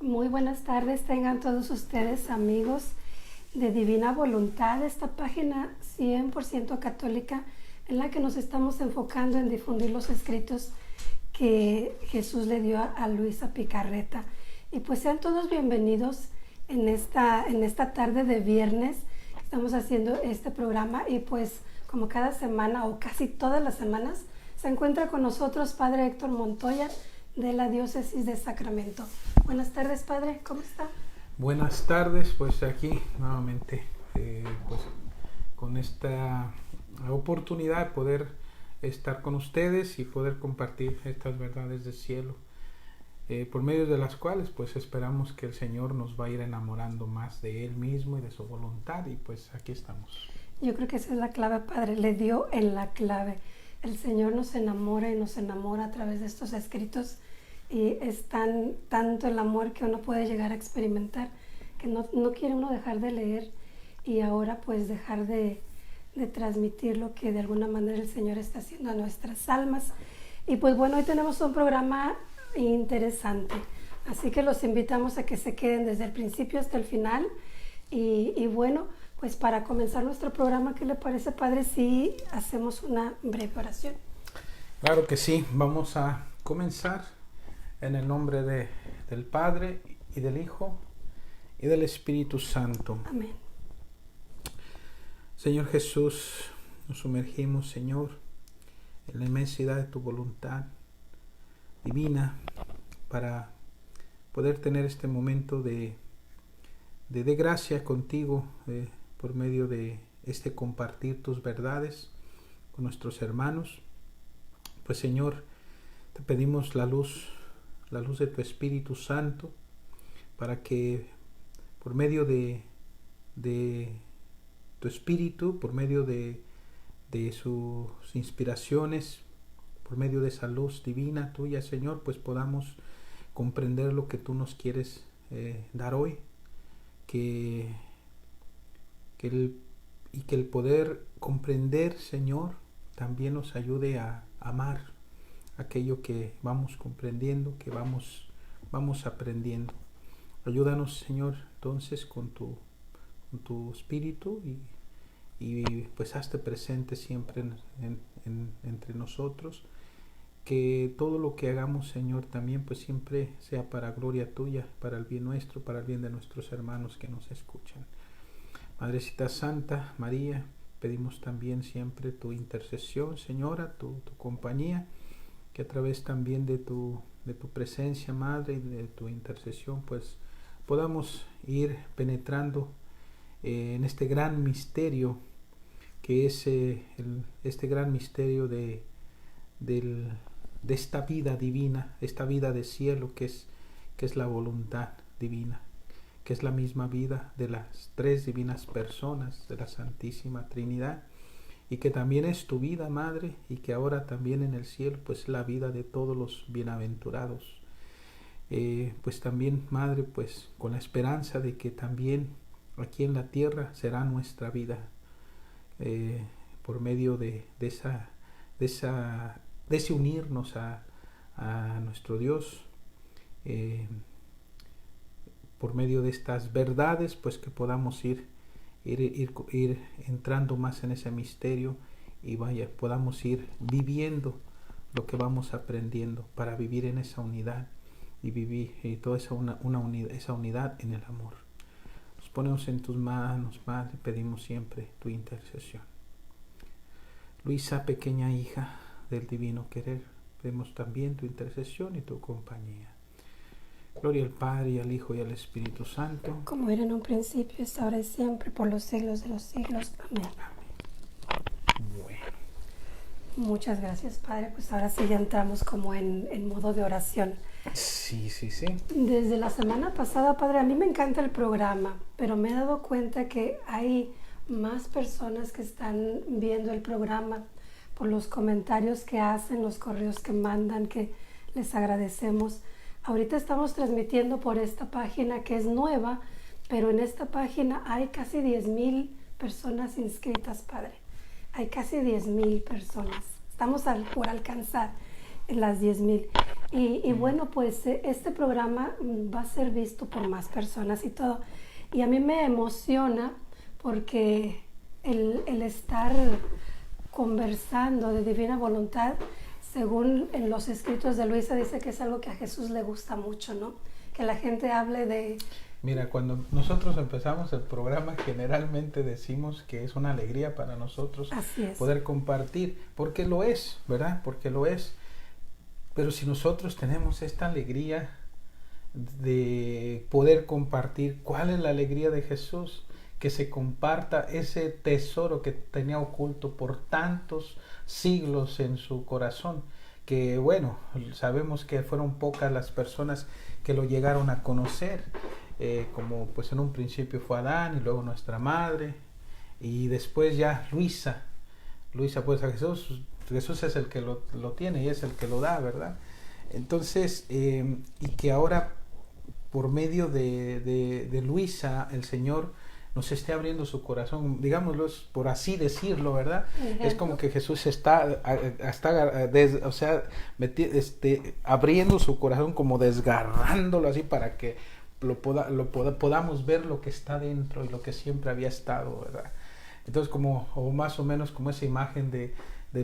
Muy buenas tardes, tengan todos ustedes amigos de Divina Voluntad, esta página 100% católica en la que nos estamos enfocando en difundir los escritos que Jesús le dio a Luisa Picarreta. Y pues sean todos bienvenidos en esta tarde de viernes. Estamos haciendo este programa y pues como cada semana o casi todas las semanas se encuentra con nosotros Padre Héctor Montoya de la Diócesis de Sacramento. Buenas tardes, Padre, ¿cómo está? Buenas tardes, pues aquí nuevamente pues con esta oportunidad de poder estar con ustedes y poder compartir estas verdades del cielo, por medio de las cuales pues esperamos que el Señor nos va a ir enamorando más de Él mismo y de su voluntad, y pues aquí estamos. Yo creo que esa es la clave, Padre, le dio en la clave. El Señor nos enamora y nos enamora a través de estos escritos, y es tanto el amor que uno puede llegar a experimentar que no quiere uno dejar de leer y ahora pues dejar de transmitir lo que de alguna manera el Señor está haciendo a nuestras almas. Y pues bueno, hoy tenemos un programa interesante, así que los invitamos a que se queden desde el principio hasta el final. Y bueno, pues para comenzar nuestro programa, ¿qué le parece, Padre, si hacemos una breve oración? Claro que sí, vamos a comenzar en el nombre del Padre y del Hijo y del Espíritu Santo. Amén. Señor Jesús, nos sumergimos, Señor, en la inmensidad de tu voluntad divina para poder tener este momento de gracia contigo, por medio de este compartir tus verdades con nuestros hermanos. Pues, Señor, te pedimos la luz de tu Espíritu Santo, para que por medio de tu Espíritu, por medio de sus inspiraciones, por medio de esa luz divina tuya, Señor, pues podamos comprender lo que tú nos quieres dar hoy, que el poder comprender, Señor, también nos ayude a amar aquello que vamos comprendiendo, que vamos aprendiendo. Ayúdanos, Señor, entonces con tu Espíritu y pues hazte presente siempre entre nosotros, que todo lo que hagamos, Señor, también pues siempre sea para gloria tuya, para el bien nuestro, para el bien de nuestros hermanos que nos escuchan. Madrecita Santa María, pedimos también siempre tu intercesión, Señora, tu compañía, que a través también de tu presencia, Madre, y de tu intercesión, pues podamos ir penetrando en este gran misterio, que es este gran misterio de esta vida divina, esta vida de cielo, que es la voluntad divina, que es la misma vida de las tres divinas personas de la Santísima Trinidad, y que también es tu vida, Madre, y que ahora también en el cielo pues la vida de todos los bienaventurados. Pues también, Madre, pues con la esperanza de que también aquí en la tierra será nuestra vida, por medio de ese unirnos a nuestro Dios, por medio de estas verdades, pues que podamos ir entrando más en ese misterio y podamos ir viviendo lo que vamos aprendiendo para vivir en esa unidad y vivir toda esa unidad en el amor. Nos ponemos en tus manos, Madre, pedimos siempre tu intercesión. Luisa, pequeña hija del divino querer, pedimos también tu intercesión y tu compañía. Gloria al Padre, y al Hijo, y al Espíritu Santo. Como era en un principio, es ahora y siempre, por los siglos de los siglos. Amén. Bueno. Muchas gracias, Padre. Pues ahora sí ya entramos como en modo de oración. Sí. Desde la semana pasada, Padre, a mí me encanta el programa, pero me he dado cuenta que hay más personas que están viendo el programa por los comentarios que hacen, los correos que mandan, que les agradecemos. Ahorita estamos transmitiendo por esta página que es nueva, pero en esta página hay casi 10,000 personas inscritas, Padre. Hay casi 10,000 personas. Estamos por alcanzar las 10,000. Y bueno, pues este programa va a ser visto por más personas y todo. Y a mí me emociona porque el estar conversando de divina voluntad, según en los escritos de Luisa, dice que es algo que a Jesús le gusta mucho, ¿no? Que la gente hable de... Mira, cuando nosotros empezamos el programa, generalmente decimos que es una alegría para nosotros poder compartir, porque lo es, ¿verdad? Porque lo es. Pero si nosotros tenemos esta alegría de poder compartir, ¿cuál es la alegría de Jesús? Que se comparta ese tesoro que tenía oculto por tantos siglos en su corazón, que bueno, sabemos que fueron pocas las personas que lo llegaron a conocer, como pues en un principio fue Adán y luego nuestra madre y después ya Luisa pues a Jesús es el que lo tiene y es el que lo da, ¿verdad? Entonces, y que ahora por medio de Luisa el Señor nos esté abriendo su corazón, digámoslo por así decirlo, ¿verdad? Es como que Jesús está abriendo su corazón, como desgarrándolo así para que podamos ver lo que está dentro y lo que siempre había estado, ¿verdad? Entonces, o más o menos como esa imagen de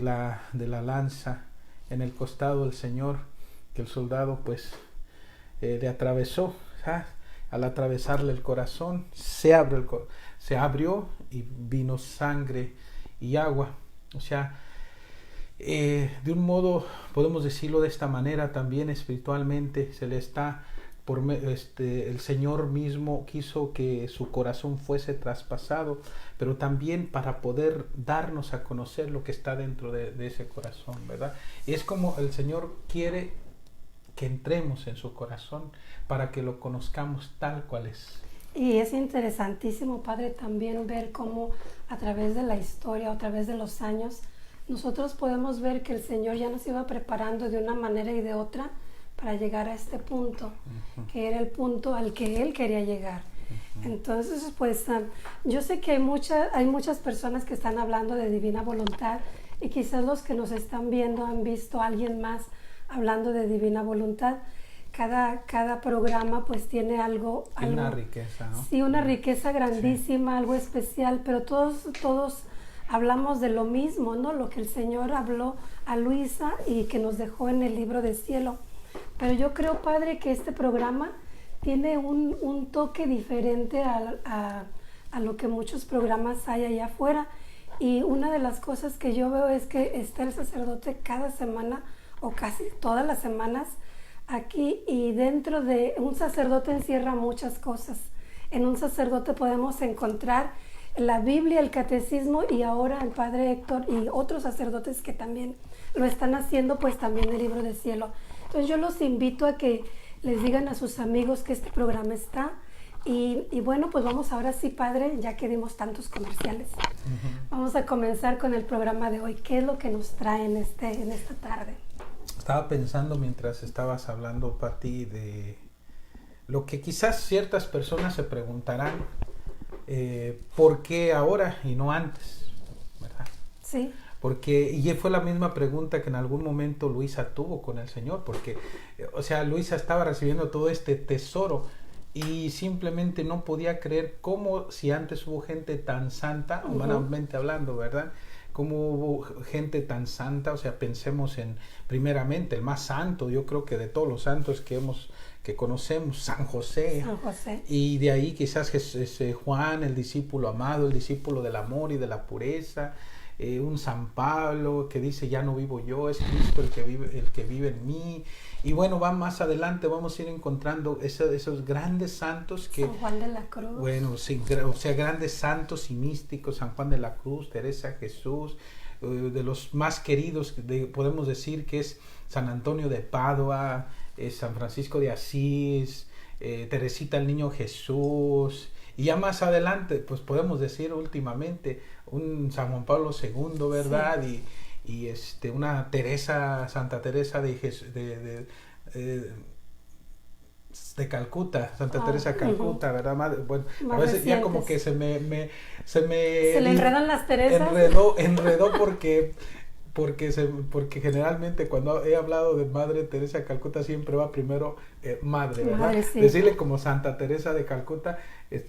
la lanza en el costado del Señor, que el soldado pues le atravesó, ¿sabes? Al atravesarle el corazón, se abrió y vino sangre y agua. O sea, de un modo, podemos decirlo de esta manera, también espiritualmente se le está, el Señor mismo quiso que su corazón fuese traspasado, pero también para poder darnos a conocer lo que está dentro de ese corazón, ¿verdad? Y es como el Señor quiere que entremos en su corazón para que lo conozcamos tal cual es. Y es interesantísimo, Padre, también ver cómo a través de la historia, a través de los años, nosotros podemos ver que el Señor ya nos iba preparando de una manera y de otra para llegar a este punto, que era el punto al que Él quería llegar. Entonces, pues, yo sé que hay muchas personas que están hablando de divina voluntad y quizás los que nos están viendo han visto a alguien más hablando de divina voluntad. Cada programa pues tiene algo una riqueza, ¿no? Sí, una riqueza grandísima, sí. Algo especial, pero todos hablamos de lo mismo, ¿no? Lo que el Señor habló a Luisa y que nos dejó en el libro del cielo. Pero yo creo, Padre, que este programa tiene un toque diferente a lo que muchos programas hay allá afuera. Y una de las cosas que yo veo es que está el sacerdote cada semana o casi todas las semanas aquí, y dentro de un sacerdote encierra muchas cosas. En un sacerdote podemos encontrar la Biblia, el catecismo, y ahora el Padre Héctor y otros sacerdotes que también lo están haciendo, pues también el libro del cielo. Entonces yo los invito a que les digan a sus amigos que este programa está. Y bueno, pues vamos ahora sí, Padre, ya que dimos tantos comerciales. Vamos a comenzar con el programa de hoy. ¿Qué es lo que nos trae en esta tarde? Estaba pensando mientras estabas hablando, Pati, de lo que quizás ciertas personas se preguntarán, ¿por qué ahora y no antes? ¿Verdad? Sí. Y fue la misma pregunta que en algún momento Luisa tuvo con el Señor, porque, o sea, Luisa estaba recibiendo todo este tesoro y simplemente no podía creer cómo, si antes hubo gente tan santa, humanamente hablando, ¿verdad? Cómo hubo gente tan santa. O sea, pensemos primeramente, el más santo, yo creo que de todos los santos que conocemos, San José. Y de ahí quizás Juan, el discípulo amado, el discípulo del amor y de la pureza. Un San Pablo que dice, ya no vivo yo, es Cristo el que vive en mí. Y bueno, más adelante vamos a ir encontrando esos grandes santos que... San Juan de la Cruz. Bueno, sí, o sea, grandes santos y místicos, San Juan de la Cruz, Teresa Jesús, de los más queridos, podemos decir que es San Antonio de Padua, San Francisco de Asís, Teresita el Niño Jesús. Y ya más adelante, pues podemos decir últimamente, un San Juan Pablo II, ¿verdad? Sí. Y una Santa Teresa de Calcuta, Santa Teresa de Calcuta, ¿verdad? Bueno, a veces recientes. Ya como que se le enredan las Teresas. Enredó porque porque generalmente cuando he hablado de Madre Teresa de Calcuta siempre va primero madre, ¿verdad? Madre, sí. Decirle como Santa Teresa de Calcuta,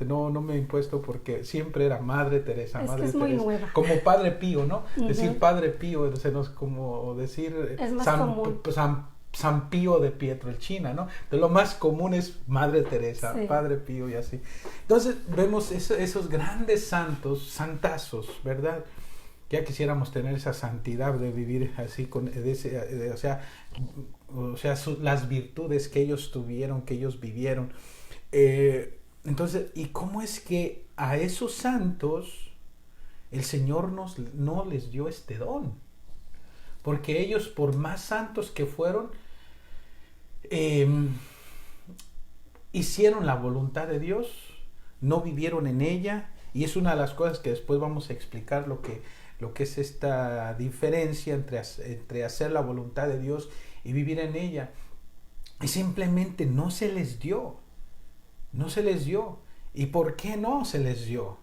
no me he impuesto porque siempre era Madre Teresa, Es Madre que es Teresa. muy nueva. Como Padre Pío, ¿no? Uh-huh. Decir Padre Pío, entonces no es como decir es más común. San Pío de Pietrelcina, ¿no? De lo más común es Madre Teresa, sí. Padre Pío y así. Entonces vemos esos grandes santos, santazos, ¿verdad? Ya quisiéramos tener esa santidad de vivir así, las virtudes que ellos tuvieron, que ellos vivieron. Entonces, ¿y cómo es que a esos santos el Señor no les dio este don? Porque ellos, por más santos que fueron, hicieron la voluntad de Dios, no vivieron en ella, y es una de las cosas que después vamos a explicar lo que es esta diferencia entre hacer la voluntad de Dios y vivir en ella. Y simplemente no se les dio. ¿Y por qué no se les dio?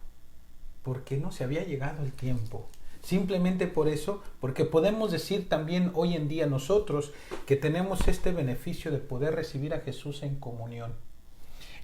Porque no se había llegado el tiempo. Simplemente por eso, porque podemos decir también hoy en día nosotros que tenemos este beneficio de poder recibir a Jesús en comunión.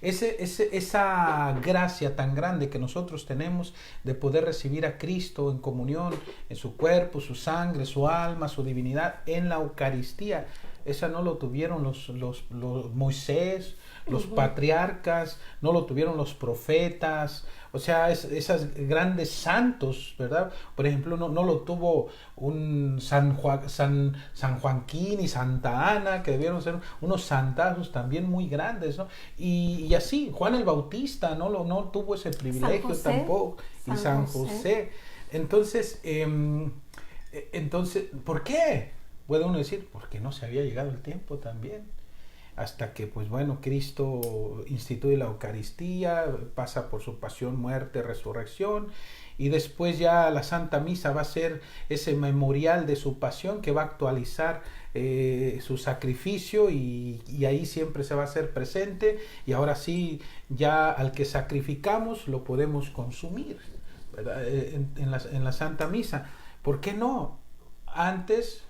Esa gracia tan grande que nosotros tenemos de poder recibir a Cristo en comunión, en su cuerpo, su sangre, su alma, su divinidad, en la Eucaristía. Esa no lo tuvieron los Moisés, los patriarcas, no lo tuvieron los profetas, o sea, esas grandes santos, ¿verdad? Por ejemplo, no lo tuvo un San Joaquín y Santa Ana, que debieron ser unos santazos también muy grandes, ¿no? Y así, Juan el Bautista no tuvo ese privilegio tampoco, y San José. Entonces, ¿por qué? Puede uno decir, porque no se había llegado el tiempo también. Hasta que, pues bueno, Cristo instituye la Eucaristía, pasa por su pasión, muerte, resurrección, y después ya la Santa Misa va a ser ese memorial de su pasión que va a actualizar su sacrificio, y ahí siempre se va a hacer presente, y ahora sí, ya al que sacrificamos lo podemos consumir, ¿verdad? En la Santa Misa. ¿Por qué no antes?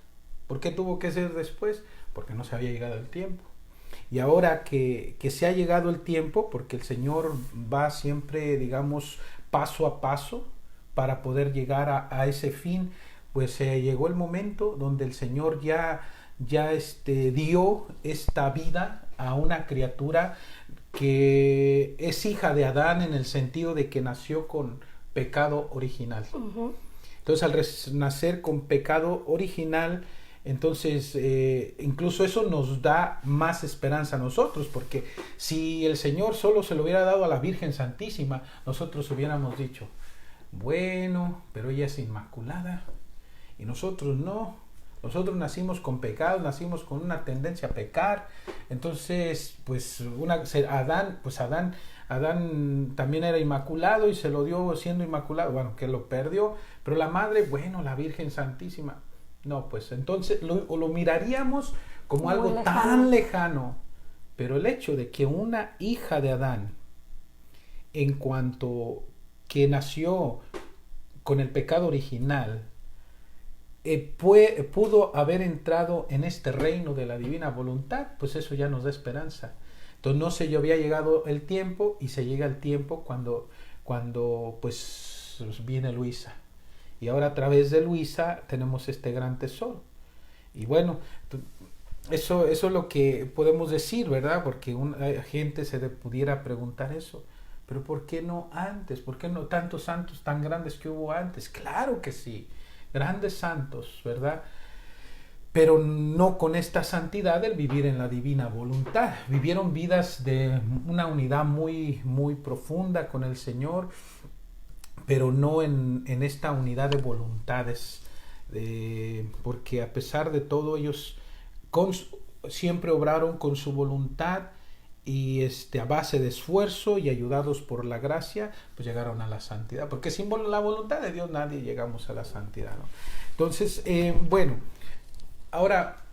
¿Por qué tuvo que ser después? Porque no se había llegado el tiempo. Y ahora que se ha llegado el tiempo, porque el Señor va siempre, digamos, paso a paso para poder llegar a ese fin, pues llegó el momento donde el Señor ya dio esta vida a una criatura que es hija de Adán, en el sentido de que nació con pecado original. Uh-huh. Entonces, al nacer con pecado original, entonces incluso eso nos da más esperanza a nosotros, porque si el Señor solo se lo hubiera dado a la Virgen Santísima, nosotros hubiéramos dicho, bueno, pero ella es inmaculada y nosotros no. Nosotros nacimos con pecado, nacimos con una tendencia a pecar. Entonces, pues Adán también era inmaculado y se lo dio siendo inmaculado, bueno, que lo perdió, pero la madre, bueno, la Virgen Santísima. No, pues entonces lo miraríamos como algo lejano. Tan lejano. Pero el hecho de que una hija de Adán, en cuanto que nació con el pecado original, pudo haber entrado en este reino de la divina voluntad, pues eso ya nos da esperanza. Entonces no sé, yo había llegado el tiempo, y se llega el tiempo cuando pues viene Luisa. Y ahora a través de Luisa tenemos este gran tesoro. Y bueno, eso es lo que podemos decir, ¿verdad? Porque hay gente se pudiera preguntar eso. Pero ¿por qué no antes? ¿Por qué no tantos santos tan grandes que hubo antes? Claro que sí, grandes santos, ¿verdad? Pero no con esta santidad del vivir en la divina voluntad. Vivieron vidas de una unidad muy, muy profunda con el Señor, pero no en esta unidad de voluntades, porque a pesar de todo ellos siempre obraron con su voluntad, y a base de esfuerzo y ayudados por la gracia, pues llegaron a la santidad, porque sin la voluntad de Dios nadie llegamos a la santidad, ¿no? Entonces, bueno, ahora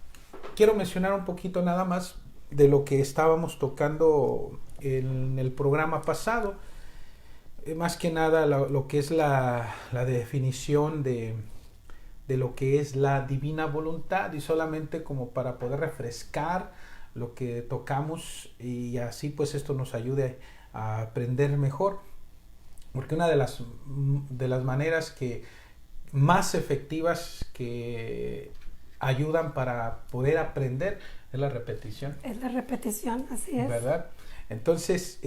quiero mencionar un poquito nada más de lo que estábamos tocando en el programa pasado. Más que nada lo que es la definición de de lo que es la divina voluntad, y solamente como para poder refrescar lo que tocamos, y así pues esto nos ayude a aprender mejor, porque una de las maneras que más efectivas que ayudan para poder aprender es la repetición. Es la repetición, así es. ¿Verdad? Entonces,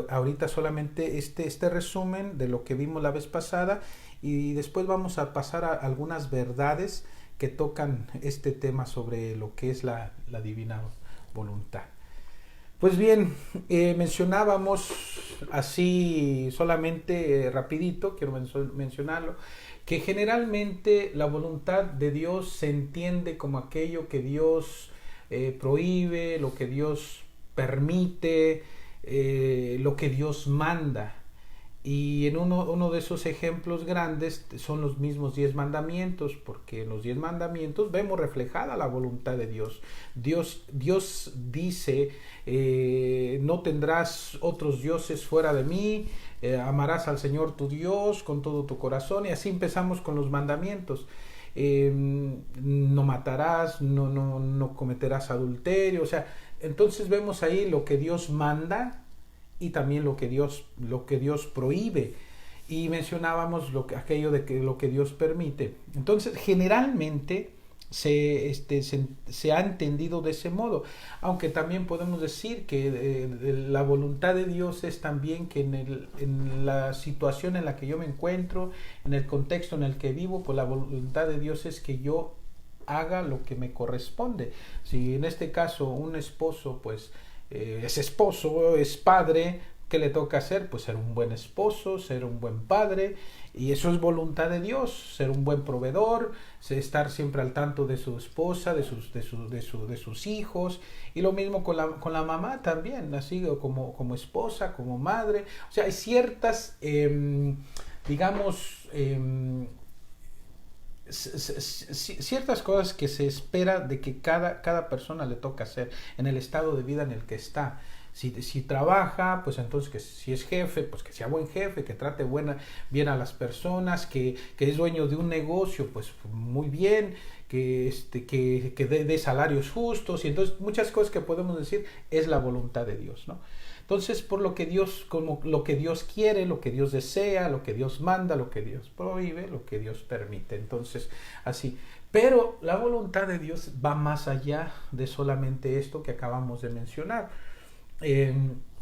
ahorita solamente este resumen de lo que vimos la vez pasada, y después vamos a pasar a algunas verdades que tocan este tema sobre lo que es la divina voluntad. Pues bien, mencionábamos así solamente rapidito, quiero mencionarlo, que generalmente la voluntad de Dios se entiende como aquello que Dios prohíbe, lo que Dios permite, lo que Dios manda. Y en uno de esos ejemplos grandes son los mismos 10 mandamientos, porque en los 10 mandamientos vemos reflejada la voluntad de Dios. Dios dice, no tendrás otros dioses fuera de mí, amarás al Señor tu Dios con todo tu corazón, y así empezamos con los mandamientos. No matarás, no cometerás adulterio, o sea, entonces vemos ahí lo que Dios manda y también lo que Dios prohíbe, y mencionábamos aquello de que lo que Dios permite. Entonces generalmente se ha entendido de ese modo, aunque también podemos decir que la voluntad de Dios es también que en la situación en la que yo me encuentro, en el contexto en el que vivo, pues la voluntad de Dios es que yo haga lo que me corresponde. Si en este caso un esposo pues es esposo, es padre, ¿qué le toca hacer? Pues ser un buen esposo, ser un buen padre, y eso es voluntad de Dios, ser un buen proveedor, estar siempre al tanto de su esposa, de sus hijos, y lo mismo con la mamá también, así como esposa, como madre. O sea, hay ciertas, ciertas cosas que se espera de que cada persona le toca hacer en el estado de vida en el que está. Si trabaja, pues entonces que si es jefe, pues que sea buen jefe, que trate bien a las personas, que es dueño de un negocio, pues muy bien, que dé salarios justos, y entonces muchas cosas que podemos decir es la voluntad de Dios, ¿no? Entonces, por lo que Dios quiere, lo que Dios desea, lo que Dios manda, lo que Dios prohíbe, lo que Dios permite. Entonces, así. Pero la voluntad de Dios va más allá de solamente esto que acabamos de mencionar.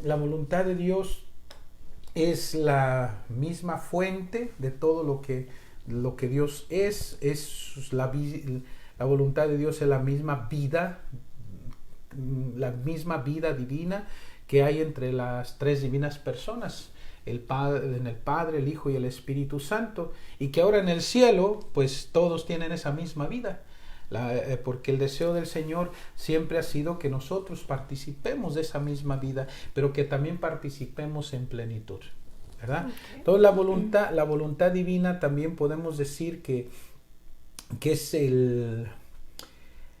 La voluntad de Dios es la misma fuente de todo lo que Dios es la voluntad de Dios es la misma vida divina que hay entre las tres divinas personas, el Padre, el Hijo y el Espíritu Santo, y que ahora en el cielo pues todos tienen esa misma vida, porque el deseo del Señor siempre ha sido que nosotros participemos de esa misma vida, pero que también participemos en plenitud, ¿verdad? Okay. Entonces la voluntad divina también podemos decir que es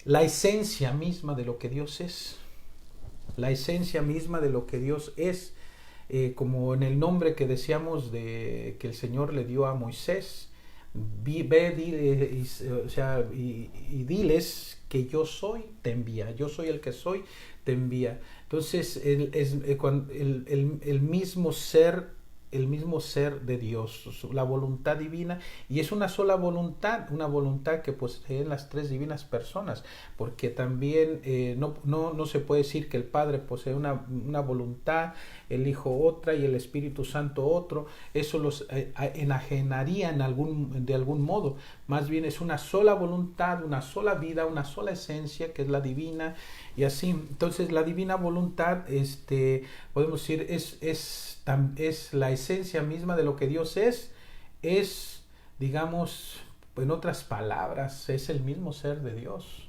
la esencia misma de lo que Dios es. La esencia misma de lo que Dios es, como en el nombre que decíamos que el Señor le dio a Moisés, y diles que yo soy, te envía, yo soy el que soy, te envía. Entonces el mismo ser de Dios, la voluntad divina, y es una sola voluntad, una voluntad que poseen las tres divinas personas, porque también no se puede decir que el Padre posee una voluntad, el Hijo otra y el Espíritu Santo otro. Eso los enajenaría de algún modo. Más bien es una sola voluntad, una sola vida, una sola esencia que es la divina, y así. Entonces la divina voluntad, podemos decir, es la esencia misma de lo que Dios es, digamos, en otras palabras, es el mismo ser de Dios,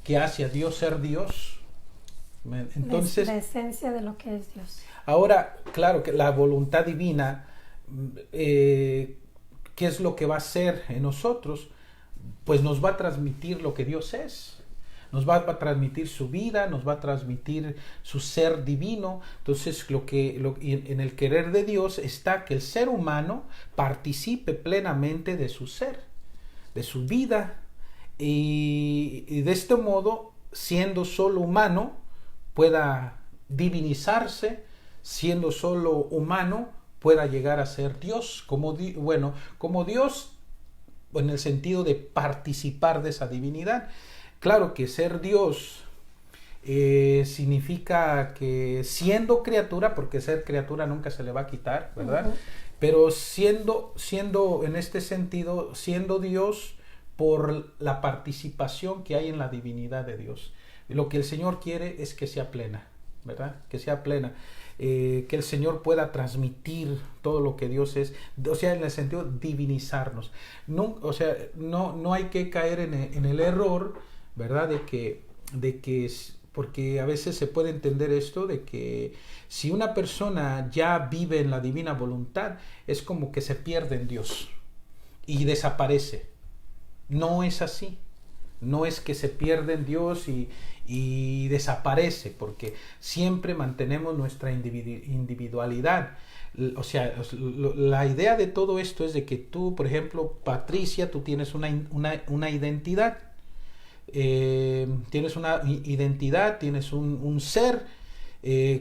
que hace a Dios ser Dios. Entonces, la esencia de lo que es Dios. Ahora, claro que la voluntad divina, ¿qué es lo que va a hacer en nosotros? Pues nos va a transmitir lo que Dios es. Nos va a transmitir su vida, nos va a transmitir su ser divino. Entonces, en el querer de Dios está que el ser humano participe plenamente de su ser. de su vida, y de este modo, siendo solo humano, pueda divinizarse, siendo solo humano, pueda llegar a ser Dios, como Dios, en el sentido de participar de esa divinidad. Claro que ser Dios significa que siendo criatura, porque ser criatura nunca se le va a quitar, ¿verdad? Uh-huh. Pero siendo en este sentido, siendo Dios por la participación que hay en la divinidad de Dios. Lo que el Señor quiere es que sea plena, ¿verdad? Que sea plena. Que el Señor pueda transmitir todo lo que Dios es, o sea, en el sentido de divinizarnos. No, o sea, no hay que caer en el error, ¿verdad? De que porque a veces se puede entender esto de que si una persona ya vive en la divina voluntad, es como que se pierde en Dios y desaparece. No es así. No es que se pierde en Dios y desaparece, porque siempre mantenemos nuestra individualidad. O sea, la idea de todo esto es de que tú, por ejemplo, Patricia, tú tienes una identidad. Tienes una identidad, tienes un ser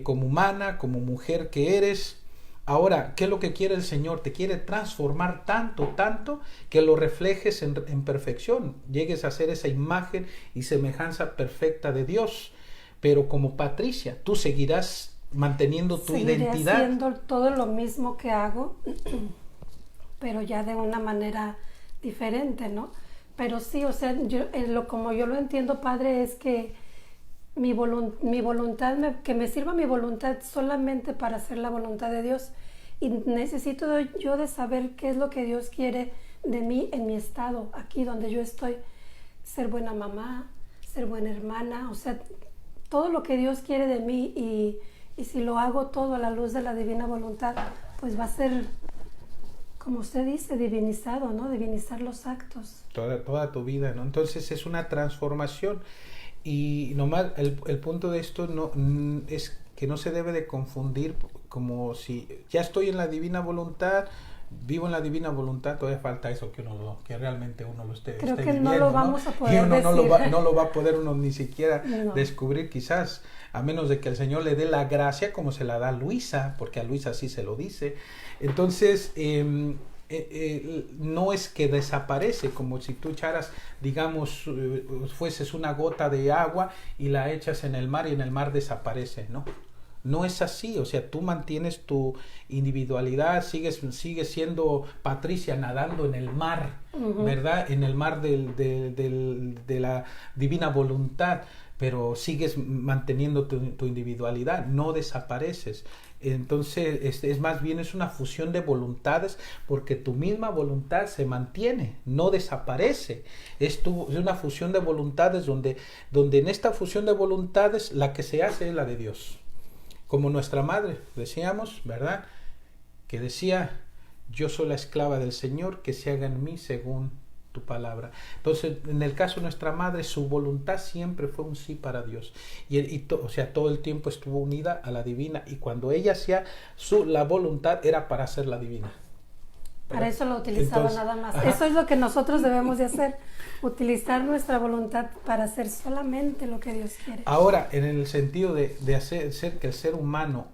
como humana, como mujer que eres. Ahora, ¿qué es lo que quiere el Señor? Te quiere transformar tanto, que lo reflejes en perfección, llegues a ser esa imagen y semejanza perfecta de Dios. Pero como Patricia, tú seguirás manteniendo tu identidad. Seguiré haciendo todo lo mismo que hago, pero ya de una manera diferente, ¿no? Pero sí, o sea, como yo lo entiendo, Padre, es que mi voluntad, que me sirva mi voluntad solamente para hacer la voluntad de Dios. Y necesito yo de saber qué es lo que Dios quiere de mí en mi estado, aquí donde yo estoy. Ser buena mamá, ser buena hermana, o sea, todo lo que Dios quiere de mí. Y si lo hago todo a la luz de la divina voluntad, pues va a ser, como usted dice, divinizado, ¿no? Divinizar los actos. Toda tu vida, ¿no? Entonces es una transformación. Y nomás el punto de esto no es que no se debe de confundir como si ya estoy en la divina voluntad, vivo en la divina voluntad, todavía falta eso que realmente uno lo esté Creo que viviendo, no lo vamos a poder y uno decir. no lo va a poder uno ni siquiera descubrir, quizás, a menos de que el Señor le dé la gracia como se la da a Luisa, porque a Luisa sí se lo dice. Entonces no es que desaparece, como si tú echaras, digamos, fueses una gota de agua y la echas en el mar y en el mar desaparece, no es así. O sea, tú mantienes tu individualidad, sigues siendo Patricia nadando en el mar, uh-huh, ¿verdad? En el mar de la divina voluntad, pero sigues manteniendo tu individualidad, no desapareces. Entonces es más bien es una fusión de voluntades, porque tu misma voluntad se mantiene, no desaparece. Es una fusión de voluntades donde en esta fusión de voluntades la que se hace es la de Dios. Como nuestra madre, decíamos, ¿verdad? Que decía, yo soy la esclava del Señor, que se haga en mí según tu palabra. Entonces, en el caso de nuestra madre, su voluntad siempre fue un sí para Dios. O sea, todo el tiempo estuvo unida a la divina, y cuando ella hacía la voluntad era para hacer la divina. Para eso lo utilizaba. Entonces, nada más. Ajá. Eso es lo que nosotros debemos de hacer, utilizar nuestra voluntad para hacer solamente lo que Dios quiere. Ahora, en el sentido de hacer que el ser humano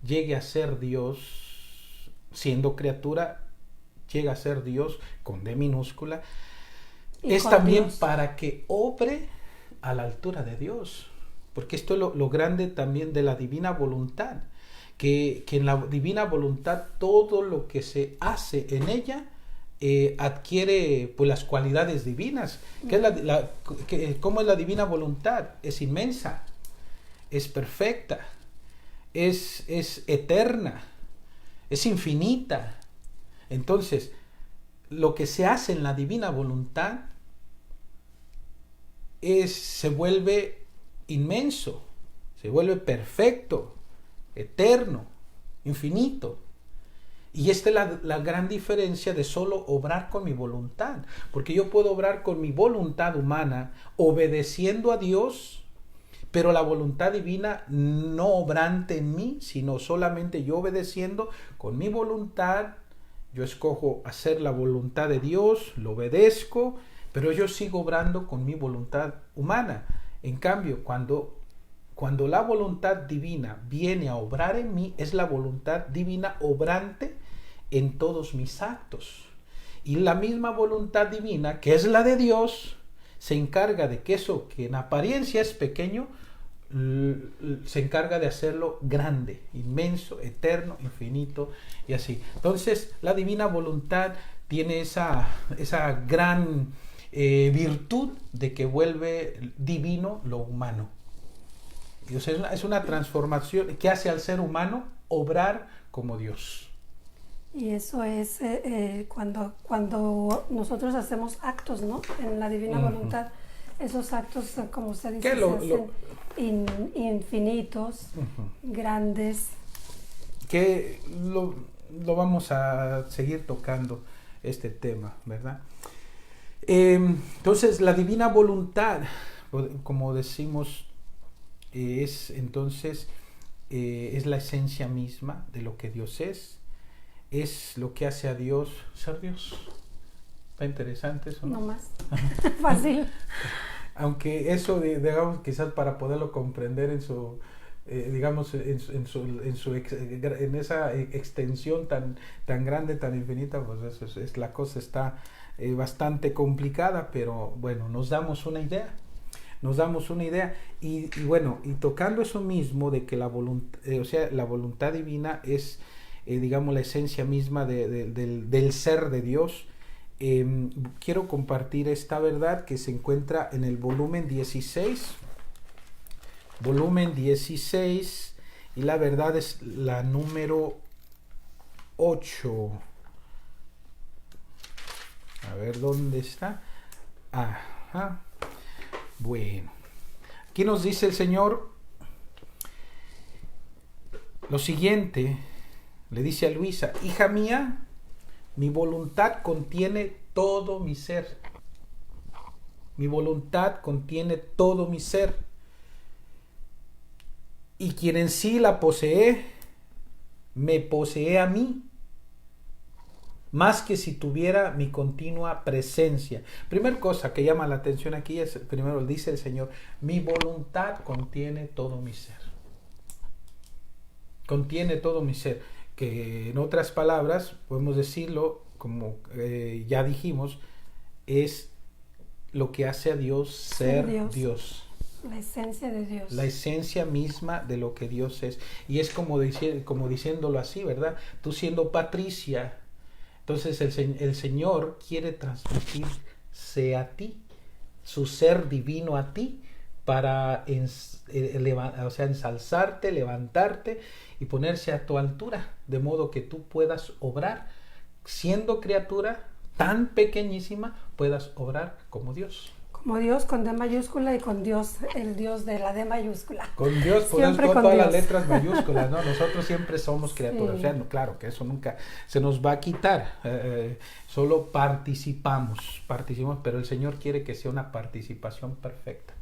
llegue a ser Dios, siendo criatura, llega a ser Dios con D minúscula, es también Dios, para que obre a la altura de Dios, porque esto es lo grande también de la divina voluntad, que en la divina voluntad todo lo que se hace en ella adquiere pues las cualidades divinas. ¿Cómo es la divina voluntad? Es inmensa, es perfecta, es eterna, es infinita. Entonces, lo que se hace en la divina voluntad se vuelve inmenso, se vuelve perfecto, eterno, infinito. Y esta es la gran diferencia de solo obrar con mi voluntad, porque yo puedo obrar con mi voluntad humana, obedeciendo a Dios, pero la voluntad divina no obrante en mí, sino solamente yo obedeciendo con mi voluntad. yo escojo hacer la voluntad de Dios, lo obedezco, pero yo sigo obrando con mi voluntad humana. En cambio, cuando la voluntad divina viene a obrar en mí, es la voluntad divina obrante en todos mis actos. Y la misma voluntad divina, que es la de Dios, se encarga de que eso que en apariencia es pequeño, se encarga de hacerlo grande, inmenso, eterno, infinito y así. Entonces la divina voluntad tiene esa gran virtud de que vuelve divino lo humano. Y, o sea, es una transformación que hace al ser humano obrar como Dios. Y eso es cuando nosotros hacemos actos, ¿no? En la divina voluntad, esos actos, como usted dice, se hacen infinitos, grandes. Que lo vamos a seguir tocando este tema, ¿verdad? Entonces, la divina voluntad, como decimos, es la esencia misma de lo que Dios es lo que hace a Dios ser Dios. Está interesante eso, ¿no? No más. Fácil. Aunque eso, digamos, quizás para poderlo comprender en su, digamos, en esa extensión tan grande, tan infinita, pues la cosa está bastante complicada, pero bueno, nos damos una idea. Y bueno, y tocando eso mismo de que la voluntad divina es, digamos, la esencia misma del ser de Dios, quiero compartir esta verdad que se encuentra en el volumen 16, y la verdad es la número 8. A ver, ¿dónde está? Ajá. Bueno, aquí nos dice el Señor lo siguiente, le dice a Luisa: hija mía, mi voluntad contiene todo mi ser. Mi voluntad contiene todo mi ser. Y quien en sí la posee, me posee a mí, más que si tuviera mi continua presencia. Primera cosa que llama la atención aquí es, primero dice el Señor, mi voluntad contiene todo mi ser. Contiene todo mi ser. Que en otras palabras, podemos decirlo, como ya dijimos, es lo que hace a Dios ser Dios. La esencia de Dios. La esencia misma de lo que Dios es. Y es como diciéndolo así, ¿verdad? Tú siendo Patricia, entonces el Señor quiere transmitirse a ti, su ser divino a ti, para ensalzarte, levantarte y ponerse a tu altura, de modo que tú puedas obrar, siendo criatura tan pequeñísima, puedas obrar como Dios. Como Dios con D mayúscula y con Dios, el Dios de la D mayúscula. Con Dios podemos con todas las letras mayúsculas, ¿no? Nosotros siempre somos criaturas. Sí. O sea, no, claro que eso nunca se nos va a quitar. Solo participamos, pero el Señor quiere que sea una participación perfecta.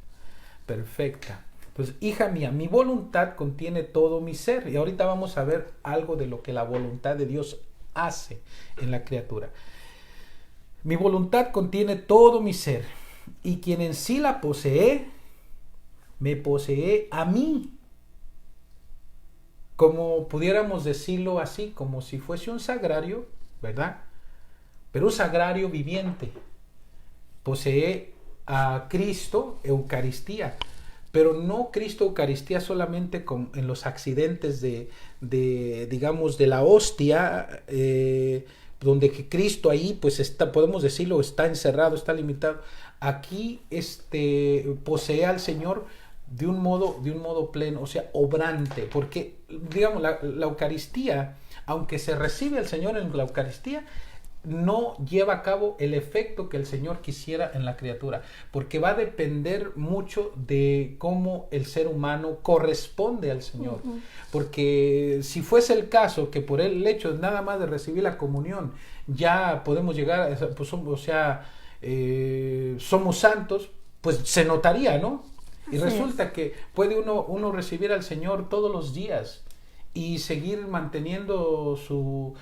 Pues, hija mía, mi voluntad contiene todo mi ser. Y ahorita vamos a ver algo de lo que la voluntad de Dios hace en la criatura. Mi voluntad contiene todo mi ser. Y quien en sí la posee, me posee a mí. Como pudiéramos decirlo así, como si fuese un sagrario, ¿verdad? Pero un sagrario viviente. Posee a Cristo, Eucaristía. Pero no Cristo Eucaristía solamente en los accidentes digamos, de la hostia, donde que Cristo ahí, pues está, podemos decirlo, está encerrado, está limitado. Aquí posee al Señor de un modo pleno, o sea, obrante, porque digamos la Eucaristía, aunque se recibe al Señor en la Eucaristía, no lleva a cabo el efecto que el Señor quisiera en la criatura, porque va a depender mucho de cómo el ser humano corresponde al Señor. Porque si fuese el caso que por el hecho nada más de recibir la comunión ya podemos llegar, pues, o sea, somos santos, pues se notaría, ¿no? Y resulta que puede uno recibir al Señor todos los días y seguir manteniendo su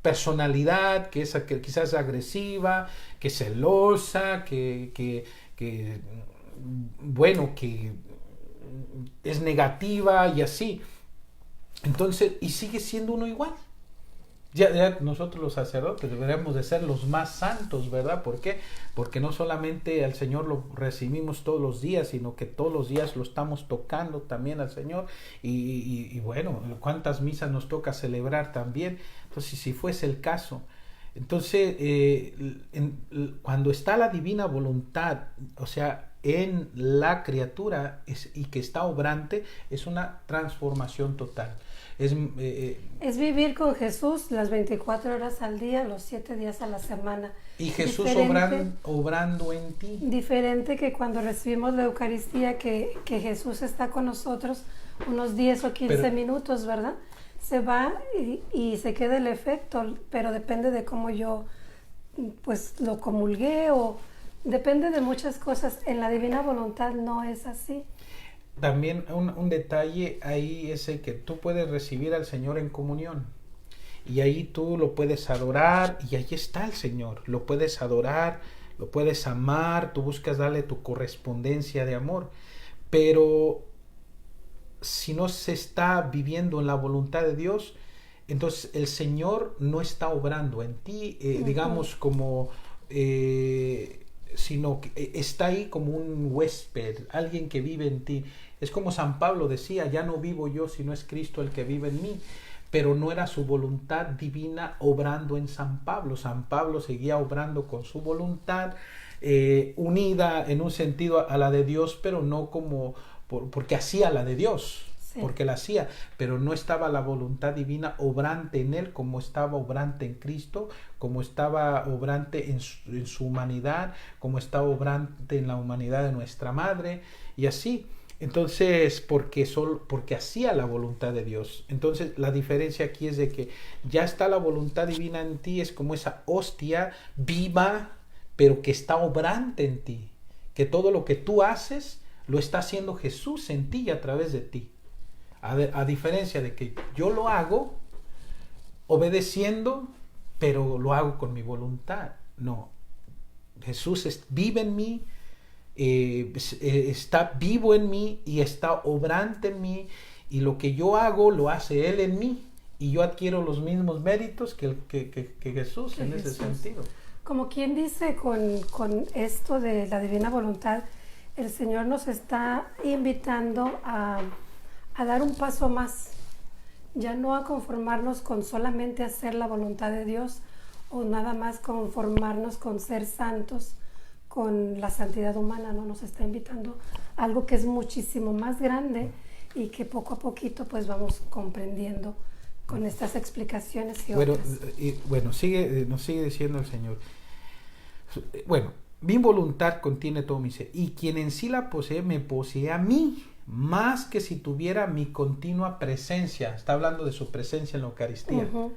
personalidad, que quizás agresiva, que celosa, bueno, que es negativa y así. Entonces, y sigue siendo uno igual. Ya nosotros los sacerdotes deberíamos de ser los más santos, ¿verdad? ¿Por qué? Porque no solamente al Señor lo recibimos todos los días, sino que todos los días lo estamos tocando también al Señor. Y bueno, cuántas misas nos toca celebrar también. Entonces, si fuese el caso. Entonces, cuando está la divina voluntad, o sea, en la criatura y que está obrante, es una transformación total. Es vivir con Jesús las 24 horas al día, los 7 días a la semana. Y Jesús obrando en ti. Diferente que cuando recibimos la Eucaristía, que Jesús está con nosotros unos 10 o 15 minutos, ¿verdad? Se va y se queda el efecto, pero depende de cómo yo pues lo comulgué, o depende de muchas cosas. En la divina voluntad no es así. También un detalle ahí es el que tú puedes recibir al Señor en comunión, y ahí tú lo puedes adorar, y ahí está el Señor, lo puedes adorar, lo puedes amar, tú buscas darle tu correspondencia de amor, pero si no se está viviendo en la voluntad de Dios, entonces el Señor no está obrando en ti, digamos como... sino que está ahí como un huésped, alguien que vive en ti. Es como San Pablo decía, ya no vivo yo, sino es Cristo el que vive en mí. Pero no era su voluntad divina obrando en San Pablo. San Pablo seguía obrando con su voluntad, unida en un sentido a la de Dios, pero no como porque hacía la de Dios. Sí. Porque la hacía, pero no estaba la voluntad divina obrante en él, como estaba obrante en Cristo, como estaba obrante en su humanidad, como estaba obrante en la humanidad de nuestra madre, y así. Entonces, porque hacía la voluntad de Dios. Entonces, la diferencia aquí es de que ya está la voluntad divina en ti, es como esa hostia viva, pero que está obrante en ti, que todo lo que tú haces lo está haciendo Jesús en ti y a través de ti. A diferencia de que yo lo hago obedeciendo, pero lo hago con mi voluntad. No, Jesús vive en mí, está vivo en mí y está obrante en mí, y lo que yo hago lo hace Él en mí, y yo adquiero los mismos méritos que Jesús en ese sentido. Como quien dice, con esto de la divina voluntad, el Señor nos está invitando a dar un paso más, ya no a conformarnos con solamente hacer la voluntad de Dios, o nada más conformarnos con ser santos, con la santidad humana, ¿no? Nos está invitando a algo que es muchísimo más grande y que poco a poquito pues vamos comprendiendo con estas explicaciones y otras. Bueno, nos sigue diciendo el Señor. Bueno, mi voluntad contiene todo mi ser, y quien en sí la posee, me posee a mí, más que si tuviera mi continua presencia. Está hablando de su presencia en la Eucaristía. Uh-huh.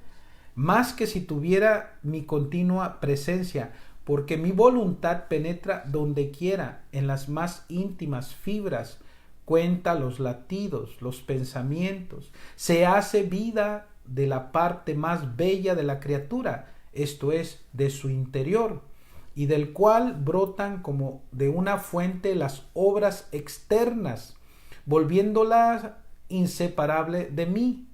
Más que si tuviera mi continua presencia, porque mi voluntad penetra donde quiera, en las más íntimas fibras, cuenta los latidos, los pensamientos, se hace vida de la parte más bella de la criatura, esto es, de su interior, y del cual brotan como de una fuente las obras externas, volviéndola inseparable de mí,